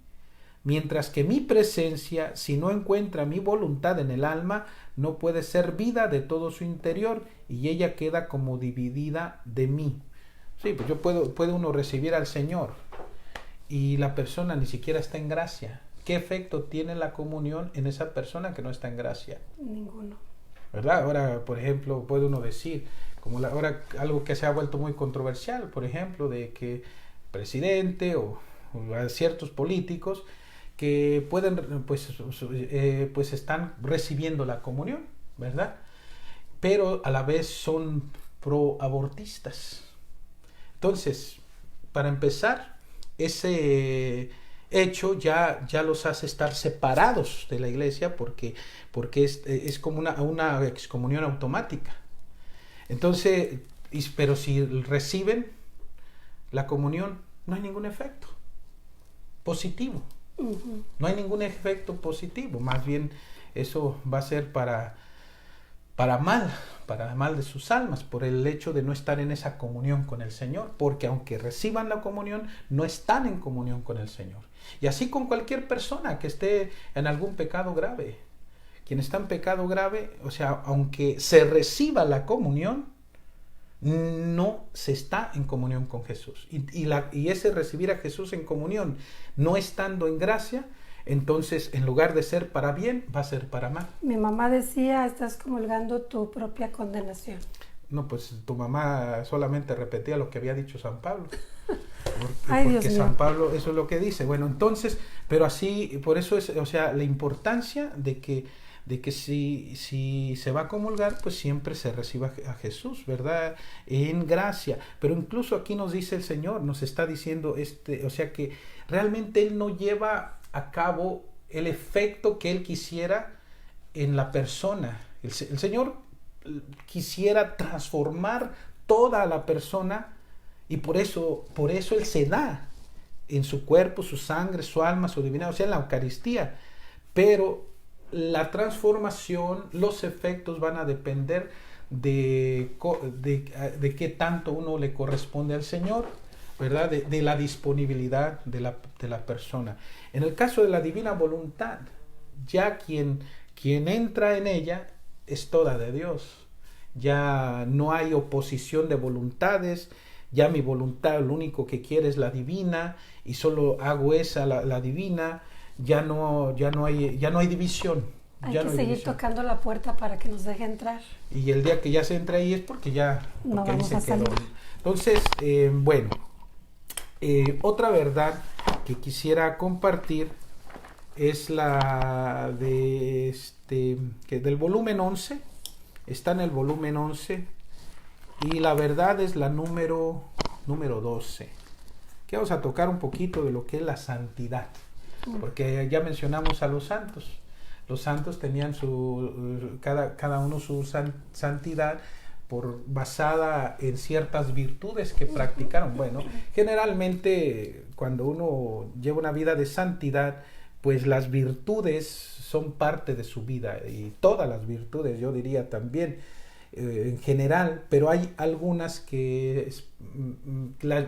mientras que mi presencia, si no encuentra mi voluntad en el alma, no puede ser vida de todo su interior, y ella queda como dividida de mí. Sí, pues puede uno recibir al Señor y la persona ni siquiera está en gracia. ¿Qué efecto tiene la comunión en esa persona que no está en gracia? Ninguno. ¿Verdad? Ahora, por ejemplo, puede uno decir, como ahora algo que se ha vuelto muy controversial, por ejemplo, de que presidente o ciertos políticos que pueden, pues están recibiendo la comunión, ¿verdad? Pero a la vez son pro-abortistas. Entonces, para empezar, ese hecho ya los hace estar separados de la iglesia, porque es como una excomunión automática. Entonces, pero si reciben la comunión, no hay ningún efecto. positivo. Ujú. No hay ningún efecto positivo, más bien eso va a ser para mal de sus almas, por el hecho de no estar en esa comunión con el Señor, porque aunque reciban la comunión, no están en comunión con el Señor. Y así con cualquier persona que esté en algún pecado grave. Quien está en pecado grave, o sea, aunque se reciba la comunión, no se está en comunión con Jesús. Y ese recibir a Jesús en comunión, no estando en gracia, entonces en lugar de ser para bien, va a ser para mal. Mi mamá decía, estás comulgando tu propia condenación. No, pues tu mamá solamente repetía lo que había dicho San Pablo. Ay, Porque Dios mío. San Pablo eso es lo que dice. Bueno, entonces, pero así, por eso es, o sea, la importancia de que si se va a comulgar, pues siempre se reciba a Jesús, ¿verdad? En gracia. Pero incluso aquí nos dice el Señor, nos está diciendo, o sea que realmente Él no lleva a cabo el efecto que Él quisiera en la persona. El Señor quisiera transformar toda la persona y por eso Él se da en su cuerpo, su sangre, su alma, su divinidad, o sea, en la Eucaristía. Pero la transformación, los efectos van a depender de qué tanto uno le corresponde al Señor, ¿verdad? De la disponibilidad de la persona. En el caso de la divina voluntad, ya quien entra en ella es toda de Dios. Ya no hay oposición de voluntades, ya mi voluntad lo único que quiere es la divina y solo hago esa, la divina. Ya no hay división. Hay ya que no hay seguir división. tocando la puerta para que nos deje entrar. Y el día que ya se entra ahí es porque ya No porque ahí vamos se a quedó. salir. Entonces, bueno, otra verdad que quisiera compartir es la de que del volumen 11, está en el volumen 11 y la verdad es la número 12. Que vamos a tocar un poquito de lo que es la santidad. Porque ya mencionamos a los santos. Los santos tenían cada uno su santidad basada en ciertas virtudes que practicaron. Bueno, generalmente cuando uno lleva una vida de santidad, pues las virtudes son parte de su vida y todas las virtudes, yo diría también en general, pero hay algunas que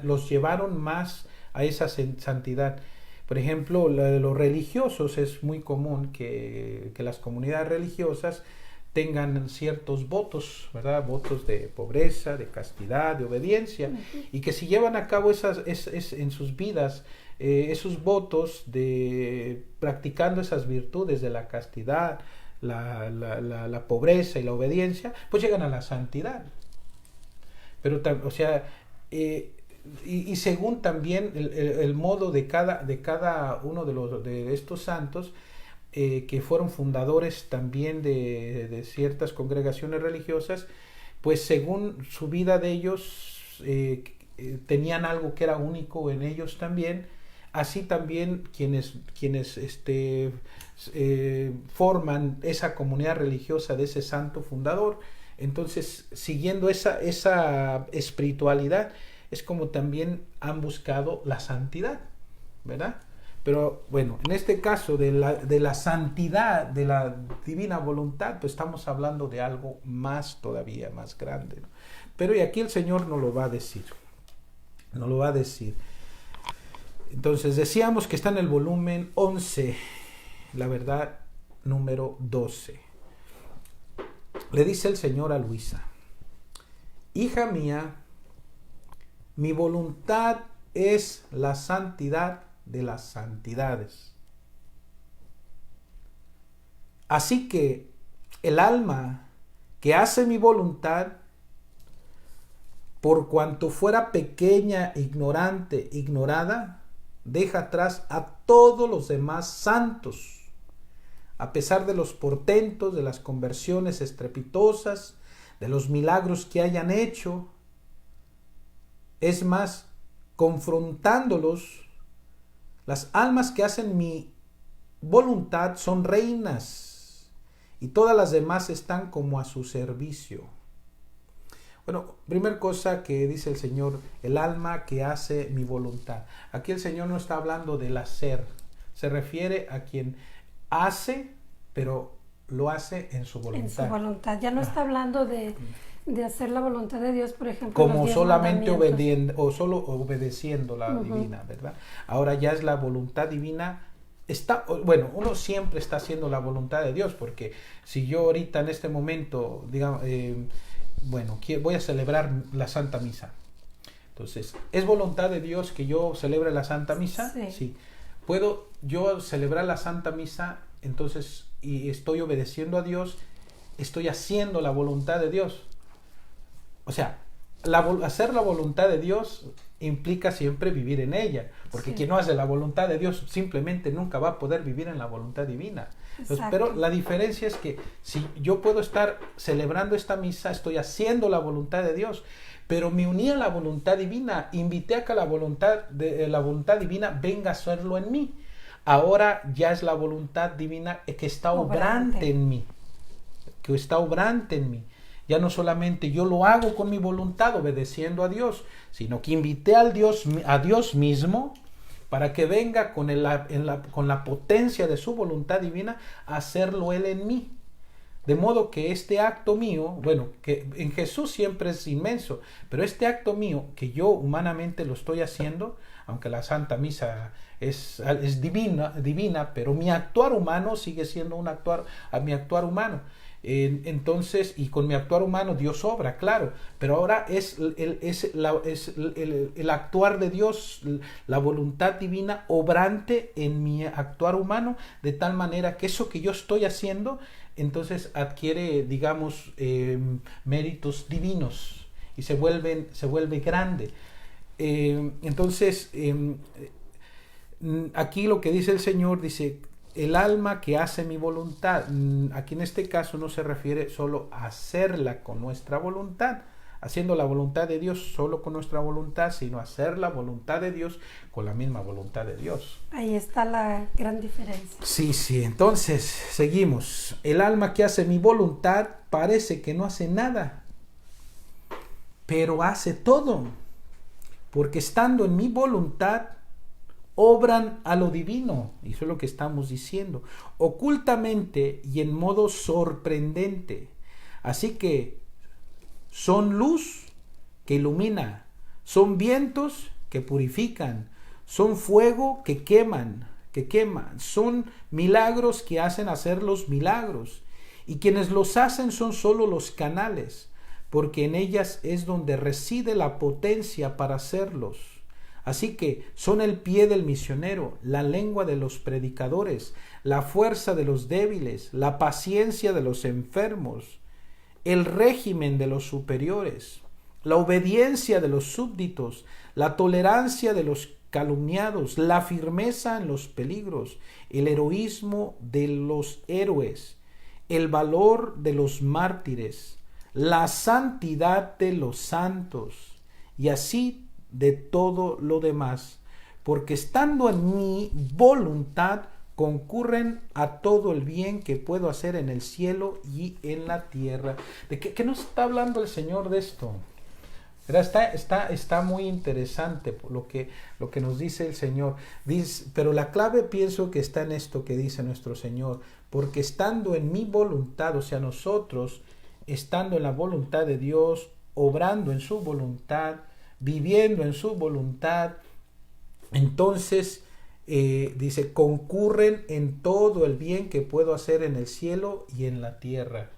los llevaron más a esa santidad. Por ejemplo, la de los religiosos es muy común que las comunidades religiosas tengan ciertos votos, ¿verdad? Votos de pobreza, de castidad, de obediencia, y que si llevan a cabo en sus vidas esos votos de practicando esas virtudes de la castidad, la pobreza y la obediencia, pues llegan a la santidad. Pero, o sea, y según también el modo de cada uno de estos santos, que fueron fundadores también de ciertas congregaciones religiosas, pues según su vida de ellos, tenían algo que era único en ellos también. Así también quienes forman esa comunidad religiosa de ese santo fundador, entonces siguiendo esa espiritualidad, es como también han buscado la santidad, ¿verdad? Pero bueno, en este caso de la santidad, de la divina voluntad, pues estamos hablando de algo más todavía, más grande, ¿no? Pero y aquí el Señor nos lo va a decir, nos lo va a decir. Entonces decíamos que está en el volumen 11, la verdad número 12. Le dice el Señor a Luisa: hija mía, mi voluntad es la santidad de las santidades. Así que el alma que hace mi voluntad, por cuanto fuera pequeña, ignorante, ignorada, deja atrás a todos los demás santos, a pesar de los portentos, de las conversiones estrepitosas, de los milagros que hayan hecho. Es más, confrontándolos, las almas que hacen mi voluntad son reinas y todas las demás están como a su servicio. Bueno, primer cosa que dice el Señor, el alma que hace mi voluntad. Aquí el Señor no está hablando del hacer, se refiere a quien hace, pero lo hace en su voluntad. En su voluntad. Ya no está hablando de hacer la voluntad de Dios, por ejemplo, como los solamente obediendo o solo obedeciendo la divina, ¿verdad? Ahora ya es la voluntad divina. Bueno, uno siempre está haciendo la voluntad de Dios, porque si yo ahorita en este momento, digamos, voy a celebrar la Santa Misa. Entonces, ¿es voluntad de Dios que yo celebre la Santa Misa? Sí. Sí. ¿Puedo yo celebrar la Santa Misa, entonces, y estoy obedeciendo a Dios, estoy haciendo la voluntad de Dios? O sea, hacer la voluntad de Dios implica siempre vivir en ella, porque quien no hace la voluntad de Dios simplemente nunca va a poder vivir en la voluntad divina. Entonces, pero la diferencia es que si yo puedo estar celebrando esta misa, estoy haciendo la voluntad de Dios, pero me uní a la voluntad divina, invité a que la voluntad divina venga a hacerlo en mí. Ahora ya es la voluntad divina que está obrante en mí, que está obrante en mí. Ya no solamente yo lo hago con mi voluntad obedeciendo a Dios, sino que invité a Dios mismo para que venga con la potencia de su voluntad divina a hacerlo Él en mí. De modo que este acto mío, bueno, que en Jesús siempre es inmenso, pero este acto mío que yo humanamente lo estoy haciendo, aunque la Santa Misa es divina, pero mi actuar humano sigue siendo mi actuar humano. Entonces, y con mi actuar humano Dios obra, claro, pero ahora es el actuar de Dios, la voluntad divina obrante en mi actuar humano, de tal manera que eso que yo estoy haciendo, entonces adquiere, digamos, méritos divinos y se vuelve grande. Entonces, aquí lo que dice el Señor, dice, el alma que hace mi voluntad. Aquí en este caso no se refiere solo a hacerla con nuestra voluntad, haciendo la voluntad de Dios solo con nuestra voluntad, sino hacer la voluntad de Dios con la misma voluntad de Dios. Ahí está la gran diferencia. Sí, entonces seguimos. El alma que hace mi voluntad parece que no hace nada, pero hace todo, porque estando en mi voluntad obran a lo divino, y eso es lo que estamos diciendo, ocultamente y en modo sorprendente. Así que son luz que ilumina, son vientos que purifican, son fuego que quema, son milagros que hacen hacer los milagros, y quienes los hacen son solo los canales, porque en ellas es donde reside la potencia para hacerlos. Así que son el pie del misionero, la lengua de los predicadores, la fuerza de los débiles, la paciencia de los enfermos, el régimen de los superiores, la obediencia de los súbditos, la tolerancia de los calumniados, la firmeza en los peligros, el heroísmo de los héroes, el valor de los mártires, la santidad de los santos, y así de todo lo demás, porque estando en mi voluntad concurren a todo el bien que puedo hacer en el cielo y en la tierra. ¿De qué nos está hablando el Señor de esto? Está muy interesante lo que nos dice el Señor. Pero la clave pienso que está en esto que dice nuestro Señor, porque estando en mi voluntad, o sea, nosotros estando en la voluntad de Dios, obrando en su voluntad, viviendo en su voluntad, entonces dice, concurren en todo el bien que puedo hacer en el cielo y en la tierra.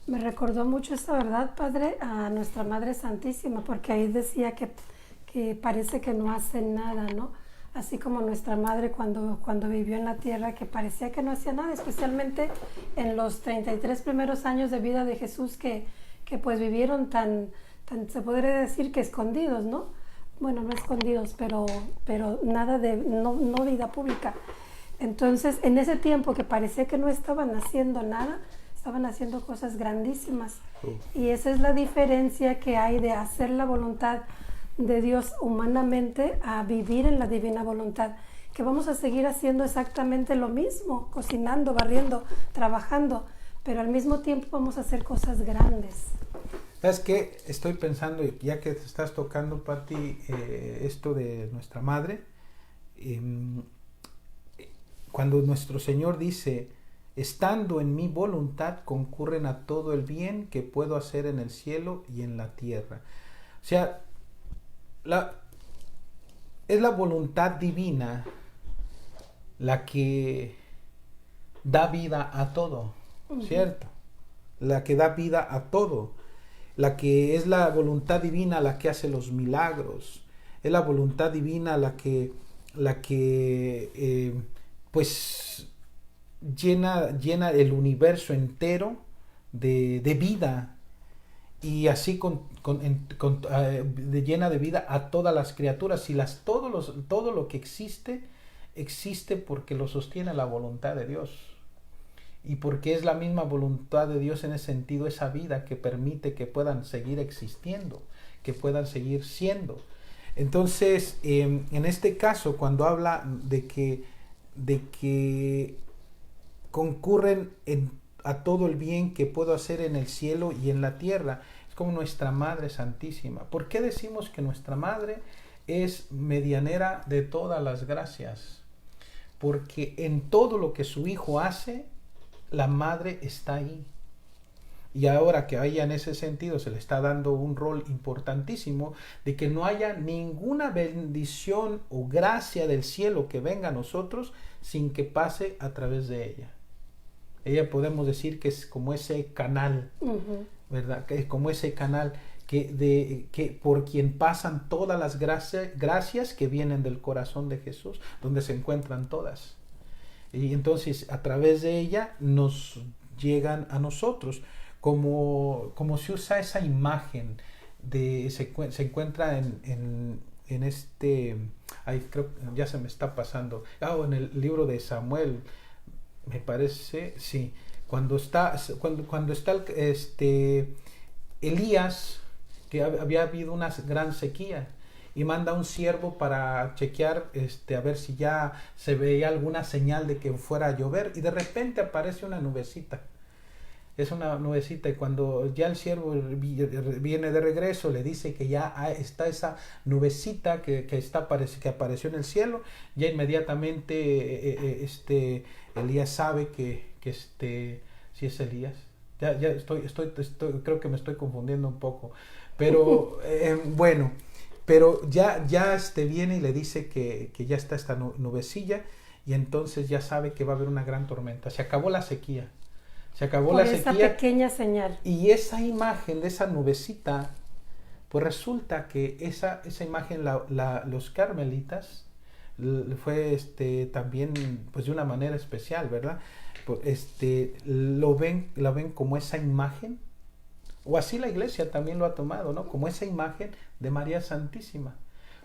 Me recordó mucho esta verdad, Padre, a nuestra Madre Santísima, porque ahí decía que parece que no hace nada, ¿no? Así como nuestra Madre cuando vivió en la tierra, que parecía que no hacía nada, especialmente en los 33 primeros años de vida de Jesús, que pues vivieron tan se podría decir que escondidos, ¿no? Bueno, no escondidos, pero nada de, no vida pública. Entonces, en ese tiempo que parecía que no estaban haciendo nada, estaban haciendo cosas grandísimas. Y esa es la diferencia que hay de hacer la voluntad de Dios humanamente a vivir en la divina voluntad, que vamos a seguir haciendo exactamente lo mismo, cocinando, barriendo, trabajando, pero al mismo tiempo vamos a hacer cosas grandes. ¿Sabes qué? Estoy pensando, ya que te estás tocando, Pati, esto de nuestra madre, em, cuando nuestro Señor dice, estando en mi voluntad concurren a todo el bien que puedo hacer en el cielo y en la tierra. O sea, es la voluntad divina la que da vida a todo, ¿cierto? La que da vida a todo. La que es la voluntad divina la que hace los milagros. Es la voluntad divina la que pues llena el universo entero de vida, y así llena de vida a todas las criaturas, y todo lo que existe porque lo sostiene la voluntad de Dios, y porque es la misma voluntad de Dios en ese sentido, esa vida que permite que puedan seguir existiendo, que puedan seguir siendo. Entonces, en este caso, cuando habla de que concurren a todo el bien que puedo hacer en el cielo y en la tierra, es como nuestra Madre Santísima. ¿Por qué decimos que nuestra Madre es medianera de todas las gracias? Porque en todo lo que su Hijo hace, la Madre está ahí. Y ahora que a ella en ese sentido se le está dando un rol importantísimo de que no haya ninguna bendición o gracia del cielo que venga a nosotros sin que pase a través de ella. Ella podemos decir que es como ese canal, ¿verdad? Que es como ese canal que por quien pasan todas las gracias que vienen del corazón de Jesús, donde se encuentran todas. Y entonces a través de ella nos llegan a nosotros. Como se usa esa imagen se encuentra en este, creo ya se me está pasando, en el libro de Samuel, me parece, sí, cuando está Elías, que había habido una gran sequía, y manda un siervo para chequear a ver si ya se veía alguna señal de que fuera a llover, y de repente aparece una nubecita. Es una nubecita, y cuando ya el siervo viene de regreso, le dice que ya está esa nubecita que apareció en el cielo. Ya inmediatamente Elías sabe que si es Elías. Ya creo que me estoy confundiendo un poco, pero bueno, pero ya viene y le dice que ya está esta nubecilla, y entonces ya sabe que va a haber una gran tormenta. Se acabó la sequía. Se acabó la sequía. Esa pequeña señal. Y esa imagen de esa nubecita, pues resulta que esa imagen los carmelitas fue también pues de una manera especial, ¿verdad? La ven como esa imagen, o así la iglesia también lo ha tomado, ¿no? Como esa imagen de María Santísima.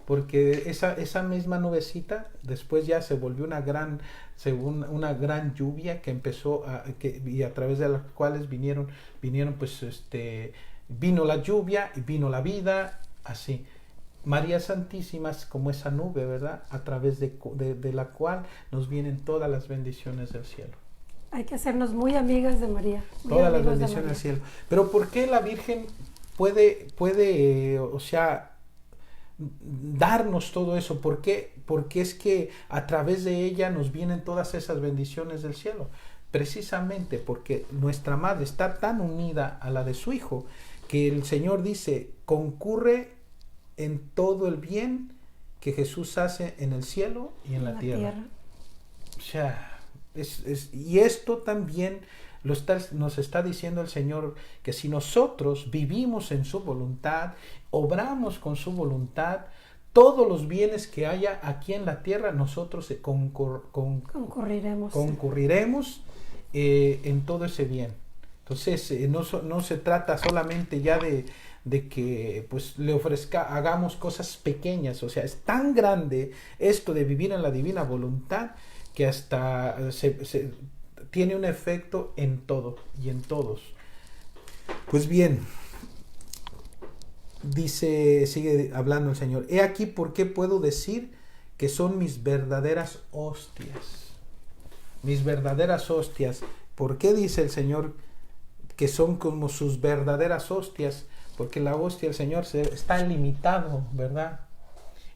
Porque esa misma nubecita después ya se volvió una gran lluvia que empezó y a través de las cuales vinieron pues vino la lluvia y vino la vida, así. María Santísima es como esa nube, ¿verdad? A través de la cual nos vienen todas las bendiciones del cielo. Hay que hacernos muy amigas de María. Todas las bendiciones del cielo. Pero ¿por qué la Virgen puede o sea, darnos todo eso? ¿Por qué? Porque es que a través de ella nos vienen todas esas bendiciones del cielo. Precisamente porque nuestra madre está tan unida a la de su Hijo, que el Señor dice, concurre en todo el bien que Jesús hace en el cielo y en la tierra. O sea, y esto también nos está diciendo el Señor, que si nosotros vivimos en su voluntad, obramos con su voluntad, todos los bienes que haya aquí en la tierra, nosotros concurriremos en todo ese bien. Entonces no se trata solamente ya de que pues hagamos cosas pequeñas. O sea, es tan grande esto de vivir en la divina voluntad que hasta tiene un efecto en todo y en todos. Pues bien, sigue hablando el Señor. He aquí por qué puedo decir que son mis verdaderas hostias. Mis verdaderas hostias. ¿Por qué dice el Señor que son como sus verdaderas hostias? porque la hostia del Señor está limitado, ¿verdad?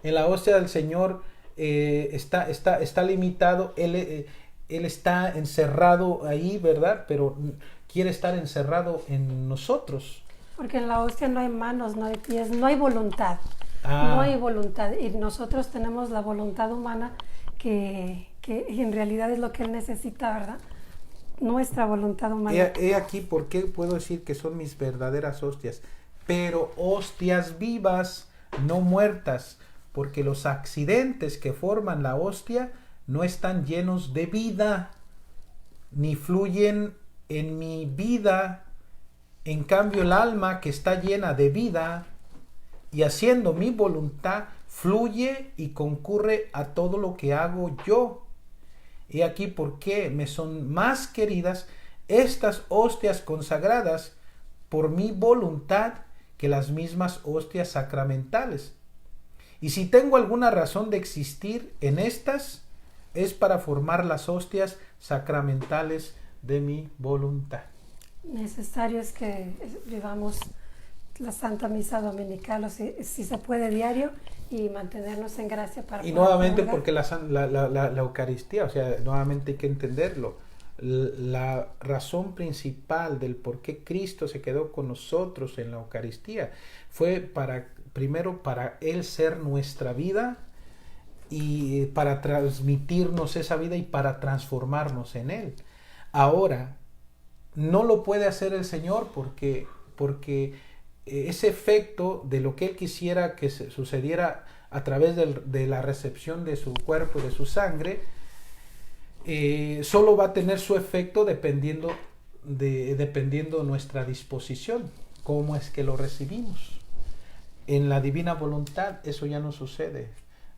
En la hostia del Señor está limitado, Él está encerrado ahí, ¿verdad? Pero quiere estar encerrado en nosotros. Porque en la hostia no hay manos, no hay pies, no hay voluntad. Ah. No hay voluntad. Y nosotros tenemos la voluntad humana que en realidad es lo que Él necesita, ¿verdad? Nuestra voluntad humana. He aquí por qué puedo decir que son mis verdaderas hostias, pero hostias vivas, no muertas, porque los accidentes que forman la hostia no están llenos de vida, ni fluyen en mi vida. En cambio, el alma que está llena de vida y haciendo mi voluntad, fluye y concurre a todo lo que hago yo. He aquí por qué me son más queridas estas hostias consagradas por mi voluntad que las mismas hostias sacramentales. Y si tengo alguna razón de existir en estas, es para formar las hostias sacramentales de mi voluntad. Necesario es que vivamos la Santa Misa Dominical, o si se puede diario, y mantenernos en gracia para... Y nuevamente porque la Eucaristía, o sea, nuevamente hay que entenderlo. La razón principal del por qué Cristo se quedó con nosotros en la Eucaristía fue primero para Él ser nuestra vida y para transmitirnos esa vida y para transformarnos en Él. Ahora, no lo puede hacer el Señor porque ese efecto de lo que Él quisiera que sucediera a través de la recepción de su cuerpo y de su sangre, solo va a tener su efecto dependiendo de nuestra disposición, cómo es que lo recibimos. En la divina voluntad eso ya no sucede.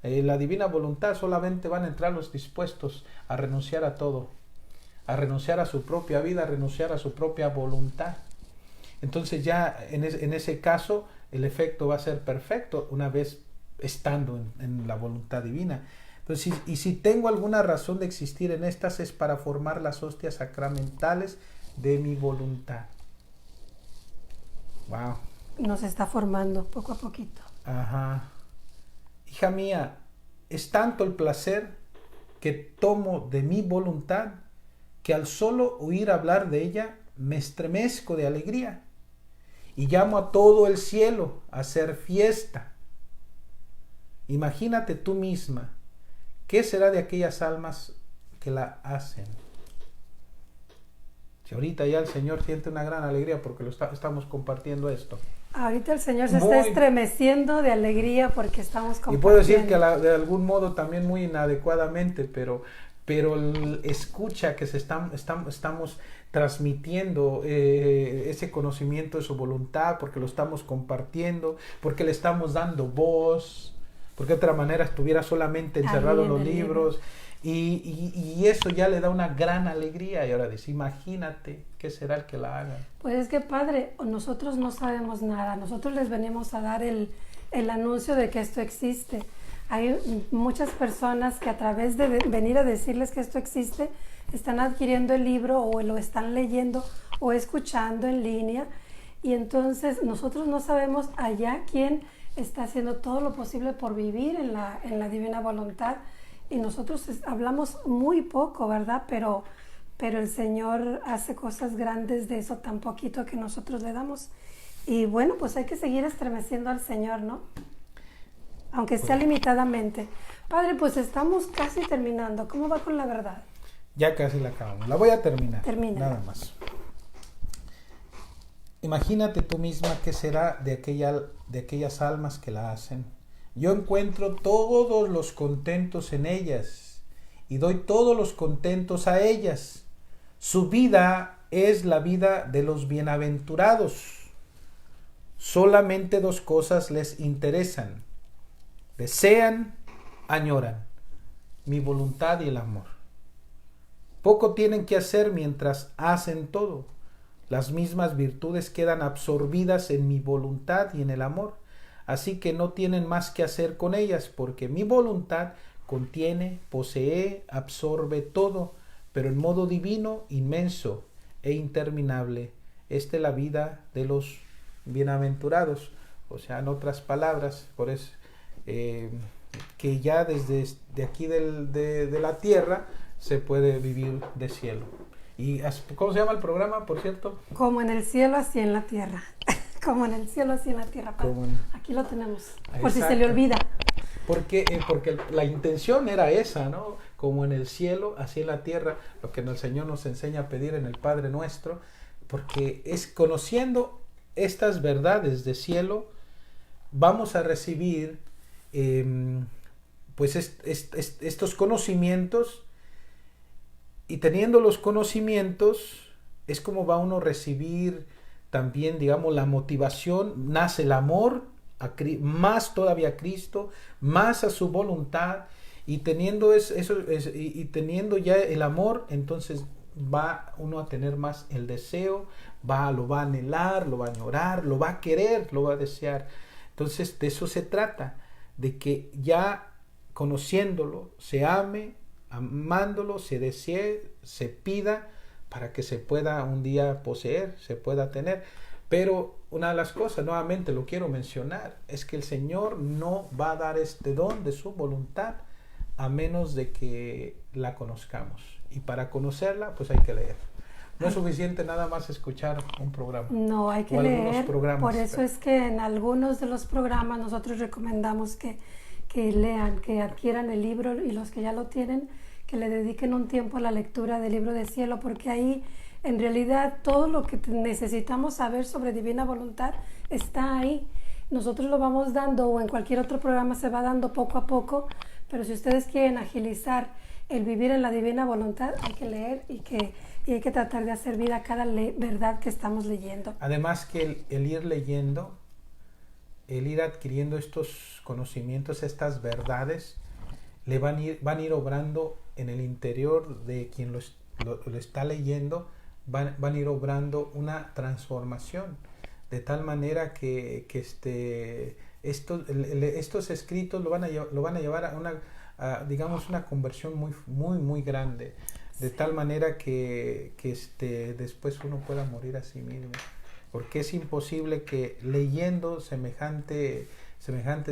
En la divina voluntad solamente van a entrar los dispuestos a renunciar a todo, a renunciar a su propia vida, a renunciar a su propia voluntad. Entonces ya en ese caso el efecto va a ser perfecto una vez estando en la voluntad divina. Entonces, si tengo alguna razón de existir en estas, es para formar las hostias sacramentales de mi voluntad. Wow. Nos está formando poco a poquito. Ajá. Hija mía, es tanto el placer que tomo de mi voluntad que al solo oír hablar de ella me estremezco de alegría y llamo a todo el cielo a hacer fiesta. Imagínate tú misma, ¿qué será de aquellas almas que la hacen? Si ahorita ya el Señor siente una gran alegría porque estamos compartiendo esto. Ahorita el Señor se está estremeciendo de alegría porque estamos compartiendo. Y puedo decir que de algún modo también muy inadecuadamente, pero escucha que estamos transmitiendo ese conocimiento de su voluntad, porque lo estamos compartiendo, porque le estamos dando voz, porque de otra manera estuviera solamente encerrado en los libros. Y eso ya le da una gran alegría. Y ahora dice, imagínate qué será el que la haga. Pues es que, Padre, nosotros no sabemos nada. Nosotros les venimos a dar el anuncio de que esto existe. Hay muchas personas que a través de venir a decirles que esto existe, están adquiriendo el libro o lo están leyendo o escuchando en línea. Y entonces nosotros no sabemos allá quién está haciendo todo lo posible por vivir en la divina voluntad. Y nosotros hablamos muy poco, ¿verdad? Pero el Señor hace cosas grandes de eso tan poquito que nosotros le damos. Y bueno, pues hay que seguir estremeciendo al Señor, ¿no? Aunque sea limitadamente. Padre, pues estamos casi terminando. ¿Cómo va con la verdad? Ya casi la acabamos. La voy a terminar. Termina. Nada más. Imagínate tú misma qué será de aquellas almas que la hacen. Yo encuentro todos los contentos en ellas y doy todos los contentos a ellas. Su vida es la vida de los bienaventurados. Solamente dos cosas les interesan. Desean, añoran, mi voluntad y el amor. Poco tienen que hacer mientras hacen todo. Las mismas virtudes quedan absorbidas en mi voluntad y en el amor. Así que no tienen más que hacer con ellas, porque mi voluntad contiene, posee, absorbe todo, pero en modo divino, inmenso e interminable. Esta es la vida de los bienaventurados. O sea, en otras palabras, por eso, que ya desde aquí de la tierra se puede vivir de cielo. ¿Y cómo se llama el programa, por cierto? Como en el cielo, así en la tierra. Como en el cielo, así en la tierra. Aquí lo tenemos, por si se le olvida. Porque la intención era esa, ¿no? Como en el cielo, así en la tierra, lo que el Señor nos enseña a pedir en el Padre Nuestro, porque es conociendo estas verdades de cielo, vamos a recibir pues estos conocimientos, y teniendo los conocimientos es como va uno a recibir también, digamos, la motivación, nace el amor, más todavía a Cristo, más a su voluntad, y teniendo y teniendo ya el amor, entonces va uno a tener más el deseo, lo va a anhelar, lo va a añorar, lo va a querer, lo va a desear. Entonces de eso se trata, de que ya conociéndolo se ame, amándolo, se desee, se pida, para que se pueda un día poseer, se pueda tener. Pero una de las cosas, nuevamente lo quiero mencionar, es que el Señor no va a dar este don de su voluntad a menos de que la conozcamos. Y para conocerla, pues hay que leer. No es suficiente nada más escuchar un programa. No, hay que leer. Por eso es que en algunos de los programas nosotros recomendamos que lean, que adquieran el libro, y los que ya lo tienen, que le dediquen un tiempo a la lectura del libro del cielo, porque ahí en realidad todo lo que necesitamos saber sobre divina voluntad está ahí. Nosotros lo vamos dando, o en cualquier otro programa se va dando poco a poco, pero si ustedes quieren agilizar el vivir en la divina voluntad, hay que leer y hay que tratar de hacer vida a cada verdad que estamos leyendo. Además que el ir leyendo, el ir adquiriendo estos conocimientos, estas verdades, le van a ir obrando en el interior de quien lo está leyendo, van a ir obrando una transformación, de tal manera que estos escritos lo van a llevar a digamos, una conversión muy, muy, muy grande, de tal manera que después uno pueda morir a sí mismo, porque es imposible que leyendo semejantes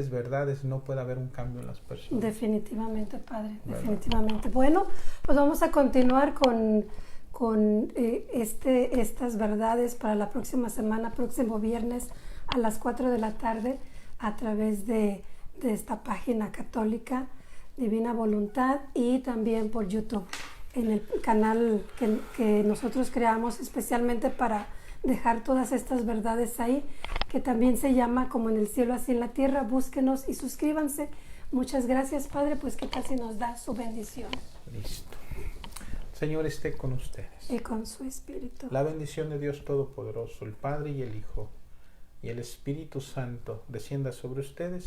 verdades no pueda haber un cambio en las personas. Definitivamente, Padre, definitivamente. Bueno, pues vamos a continuar con estas verdades para la próxima semana, próximo viernes a las 4 de la tarde, a través de esta página católica Divina Voluntad, y también por YouTube, en el canal que nosotros creamos especialmente para dejar todas estas verdades ahí, que también se llama Como en el cielo, así en la tierra. Búsquenos y suscríbanse. Muchas gracias, Padre, pues que casi nos da su bendición. Listo. Señor esté con ustedes. Y con su Espíritu. La bendición de Dios Todopoderoso, el Padre y el Hijo y el Espíritu Santo descienda sobre ustedes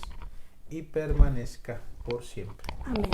y permanezca por siempre. Amén.